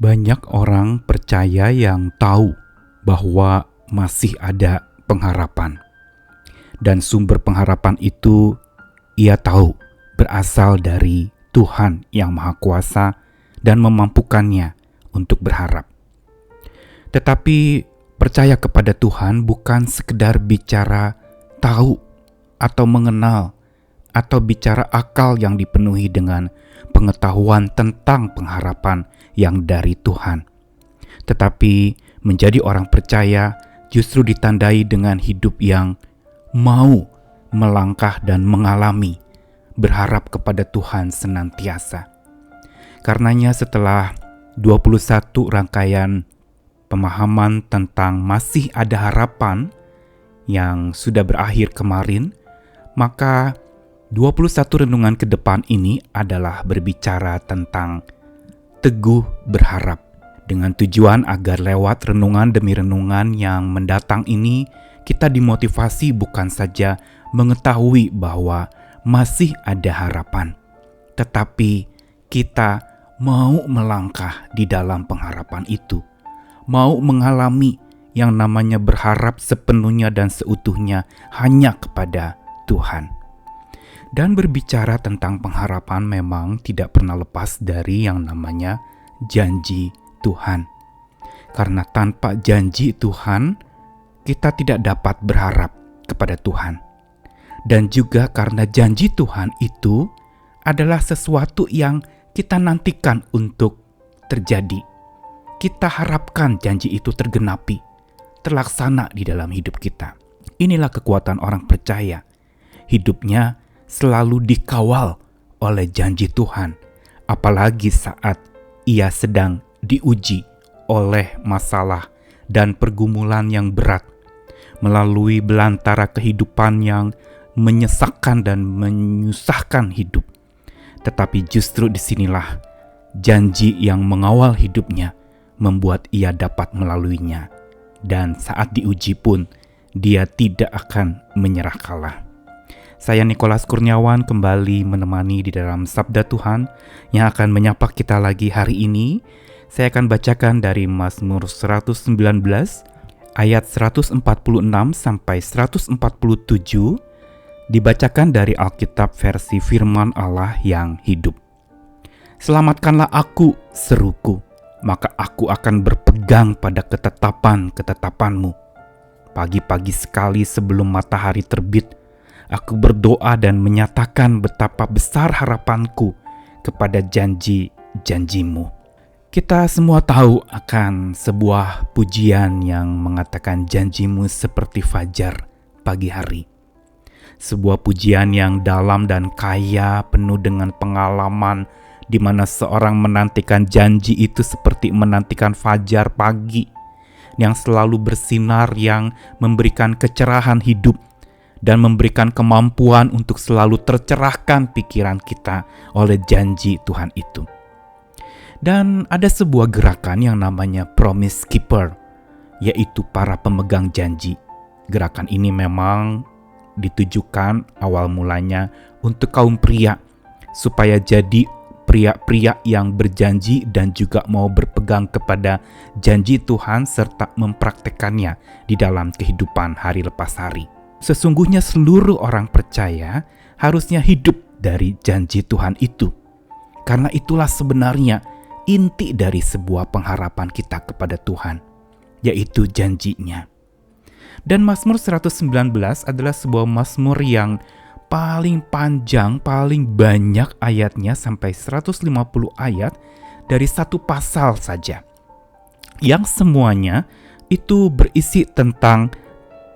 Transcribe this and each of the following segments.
Banyak orang percaya yang tahu bahwa masih ada pengharapan. Dan sumber pengharapan itu ia tahu berasal dari Tuhan yang Maha Kuasa dan memampukannya untuk berharap. Tetapi percaya kepada Tuhan bukan sekedar bicara tahu atau mengenal atau bicara akal yang dipenuhi dengan pengetahuan tentang pengharapan yang dari Tuhan. Tetapi menjadi orang percaya justru ditandai dengan hidup yang mau melangkah dan mengalami berharap kepada Tuhan senantiasa. Karenanya setelah 21 rangkaian pemahaman tentang masih ada harapan yang sudah berakhir kemarin, maka 21 renungan ke depan ini adalah berbicara tentang teguh berharap, dengan tujuan agar lewat renungan demi renungan yang mendatang ini kita dimotivasi bukan saja mengetahui bahwa masih ada harapan, tetapi kita mau melangkah di dalam pengharapan itu, mau mengalami yang namanya berharap sepenuhnya dan seutuhnya hanya kepada Tuhan. Dan berbicara tentang pengharapan memang tidak pernah lepas dari yang namanya janji Tuhan. Karena tanpa janji Tuhan, kita tidak dapat berharap kepada Tuhan. Dan juga karena janji Tuhan itu adalah sesuatu yang kita nantikan untuk terjadi. Kita harapkan janji itu tergenapi, terlaksana di dalam hidup kita. Inilah kekuatan orang percaya. Hidupnya selalu dikawal oleh janji Tuhan, apalagi saat ia sedang diuji oleh masalah dan pergumulan yang berat, melalui belantara kehidupan yang menyesakkan dan menyusahkan hidup. Tetapi justru disinilah janji yang mengawal hidupnya membuat ia dapat melaluinya, dan saat diuji pun dia tidak akan menyerah kalah. Saya Nikolas Kurniawan kembali menemani di dalam Sabda Tuhan yang akan menyapa kita lagi hari ini. Saya akan bacakan dari Mazmur 119 ayat 146 sampai 147, dibacakan dari Alkitab versi Firman Allah yang hidup. Selamatkanlah aku, seruku, maka aku akan berpegang pada ketetapan-ketetapanmu. Pagi-pagi sekali sebelum matahari terbit, aku berdoa dan menyatakan betapa besar harapanku kepada janji-janjimu. Kita semua tahu akan sebuah pujian yang mengatakan janjimu seperti fajar pagi hari. Sebuah pujian yang dalam dan kaya, penuh dengan pengalaman, di mana seorang menantikan janji itu seperti menantikan fajar pagi yang selalu bersinar, yang memberikan kecerahan hidup dan memberikan kemampuan untuk selalu tercerahkan pikiran kita oleh janji Tuhan itu. Dan ada sebuah gerakan yang namanya Promise Keeper, yaitu para pemegang janji. Gerakan ini memang ditujukan awal mulanya untuk kaum pria, supaya jadi pria-pria yang berjanji dan juga mau berpegang kepada janji Tuhan serta mempraktekannya di dalam kehidupan hari lepas hari. Sesungguhnya seluruh orang percaya harusnya hidup dari janji Tuhan itu. Karena itulah sebenarnya inti dari sebuah pengharapan kita kepada Tuhan, yaitu janjinya. Dan Mazmur 119 adalah sebuah mazmur yang paling panjang, paling banyak ayatnya sampai 150 ayat dari satu pasal saja. Yang semuanya itu berisi tentang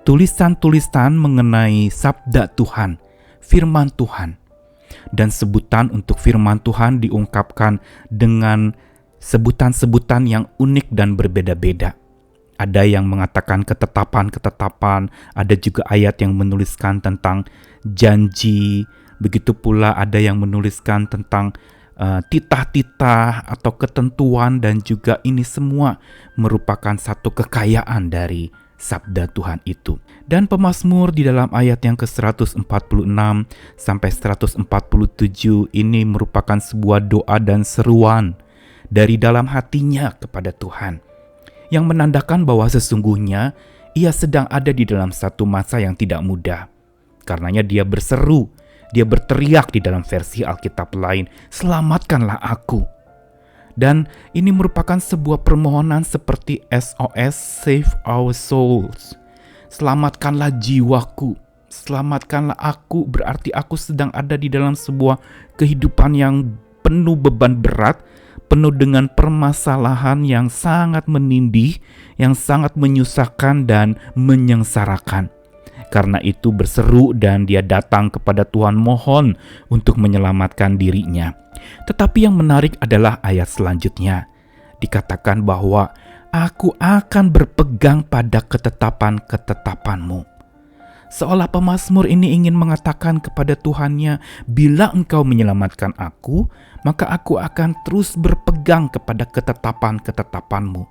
tulisan-tulisan mengenai sabda Tuhan, firman Tuhan. Dan sebutan untuk firman Tuhan diungkapkan dengan sebutan-sebutan yang unik dan berbeda-beda. Ada yang mengatakan ketetapan-ketetapan, ada juga ayat yang menuliskan tentang janji, begitu pula ada yang menuliskan tentang titah-titah atau ketentuan, dan juga ini semua merupakan satu kekayaan dari sabda Tuhan itu. Dan pemazmur di dalam ayat yang ke-146 sampai 147 ini merupakan sebuah doa dan seruan dari dalam hatinya kepada Tuhan, yang menandakan bahwa sesungguhnya ia sedang ada di dalam satu masa yang tidak mudah. Karenanya dia berseru, dia berteriak di dalam versi Alkitab lain, "Selamatkanlah aku." Dan ini merupakan sebuah permohonan seperti SOS, save our souls. Selamatkanlah jiwaku, selamatkanlah aku, berarti aku sedang ada di dalam sebuah kehidupan yang penuh beban berat, penuh dengan permasalahan yang sangat menindih, yang sangat menyusahkan dan menyengsarakan. Karena itu berseru dan dia datang kepada Tuhan mohon untuk menyelamatkan dirinya. Tetapi yang menarik adalah ayat selanjutnya. Dikatakan bahwa aku akan berpegang pada ketetapan-ketetapanmu. Seolah pemazmur ini ingin mengatakan kepada Tuhannya, bila engkau menyelamatkan aku, maka aku akan terus berpegang kepada ketetapan-ketetapanmu.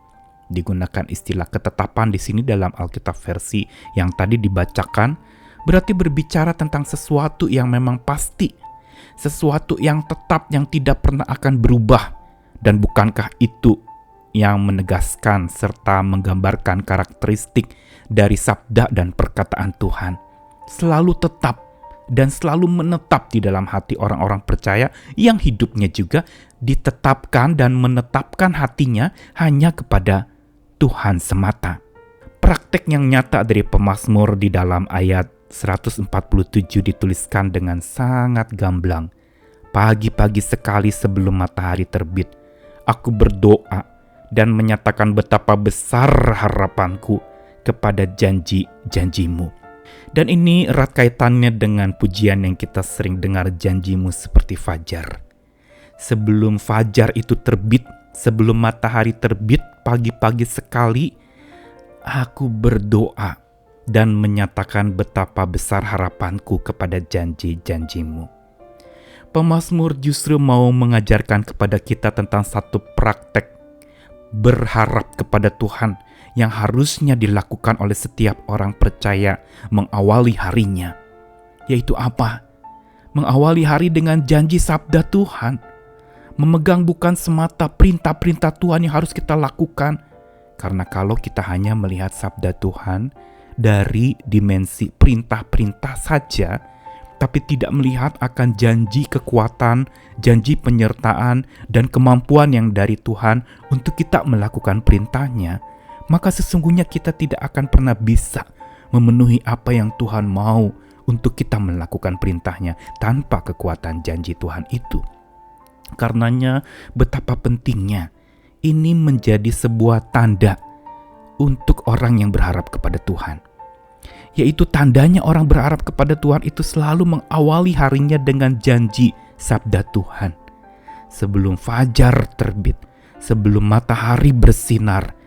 Digunakan istilah ketetapan di sini dalam Alkitab versi yang tadi dibacakan, berarti berbicara tentang sesuatu yang memang pasti, sesuatu yang tetap, yang tidak pernah akan berubah. Dan bukankah itu yang menegaskan serta menggambarkan karakteristik dari sabda dan perkataan Tuhan? Selalu tetap dan selalu menetap di dalam hati orang-orang percaya yang hidupnya juga ditetapkan dan menetapkan hatinya hanya kepada Tuhan semata. Praktek yang nyata dari pemazmur di dalam ayat 147 dituliskan dengan sangat gamblang. Pagi-pagi sekali sebelum matahari terbit, aku berdoa dan menyatakan betapa besar harapanku kepada janji-janjimu. Dan ini erat kaitannya dengan pujian yang kita sering dengar, janjimu seperti fajar. Sebelum fajar itu terbit, sebelum matahari terbit, pagi-pagi sekali, aku berdoa dan menyatakan betapa besar harapanku kepada janji-janjimu. Pemazmur justru mau mengajarkan kepada kita tentang satu praktek berharap kepada Tuhan yang harusnya dilakukan oleh setiap orang percaya mengawali harinya. Yaitu apa? Mengawali hari dengan janji sabda Tuhan. Memegang bukan semata perintah-perintah Tuhan yang harus kita lakukan. Karena kalau kita hanya melihat sabda Tuhan dari dimensi perintah-perintah saja, tapi tidak melihat akan janji kekuatan, janji penyertaan, dan kemampuan yang dari Tuhan untuk kita melakukan perintahnya, maka sesungguhnya kita tidak akan pernah bisa memenuhi apa yang Tuhan mau untuk kita melakukan perintahnya tanpa kekuatan janji Tuhan itu. Karenanya betapa pentingnya ini menjadi sebuah tanda untuk orang yang berharap kepada Tuhan. Yaitu tandanya orang berharap kepada Tuhan itu selalu mengawali harinya dengan janji sabda Tuhan. Sebelum fajar terbit, sebelum matahari bersinar,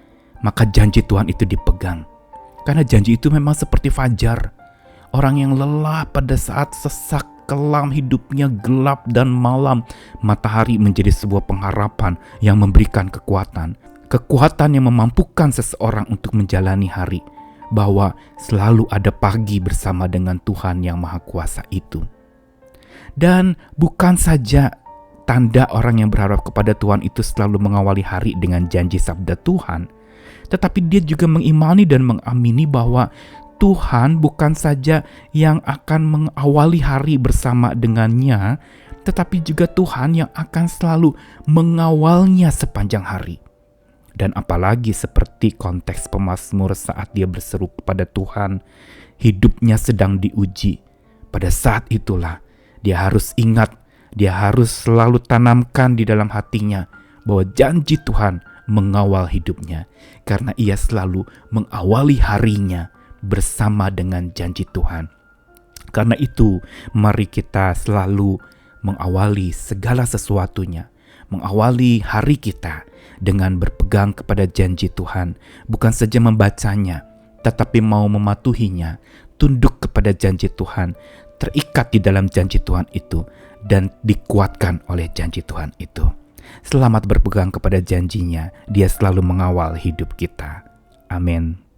maka janji Tuhan itu dipegang. Karena janji itu memang seperti fajar. Orang yang lelah pada saat sesak, kelam hidupnya, gelap dan malam, matahari menjadi sebuah pengharapan yang memberikan kekuatan. Kekuatan yang memampukan seseorang untuk menjalani hari, bahwa selalu ada pagi bersama dengan Tuhan yang Maha Kuasa itu. Dan bukan saja tanda orang yang berharap kepada Tuhan itu selalu mengawali hari dengan janji sabda Tuhan, tetapi dia juga mengimani dan mengamini bahwa Tuhan bukan saja yang akan mengawali hari bersama dengannya, tetapi juga Tuhan yang akan selalu mengawalnya sepanjang hari. Dan apalagi seperti konteks pemazmur saat dia berseru kepada Tuhan, hidupnya sedang diuji. Pada saat itulah dia harus ingat, dia harus selalu tanamkan di dalam hatinya bahwa janji Tuhan mengawal hidupnya, karena ia selalu mengawali harinya bersama dengan janji Tuhan. Karena itu, mari kita selalu mengawali segala sesuatunya, mengawali hari kita dengan berpegang kepada janji Tuhan, bukan saja membacanya, tetapi mau mematuhinya, tunduk kepada janji Tuhan, terikat di dalam janji Tuhan itu, dan dikuatkan oleh janji Tuhan itu. Selamat berpegang kepada janjinya, dia selalu mengawal hidup kita. Amin.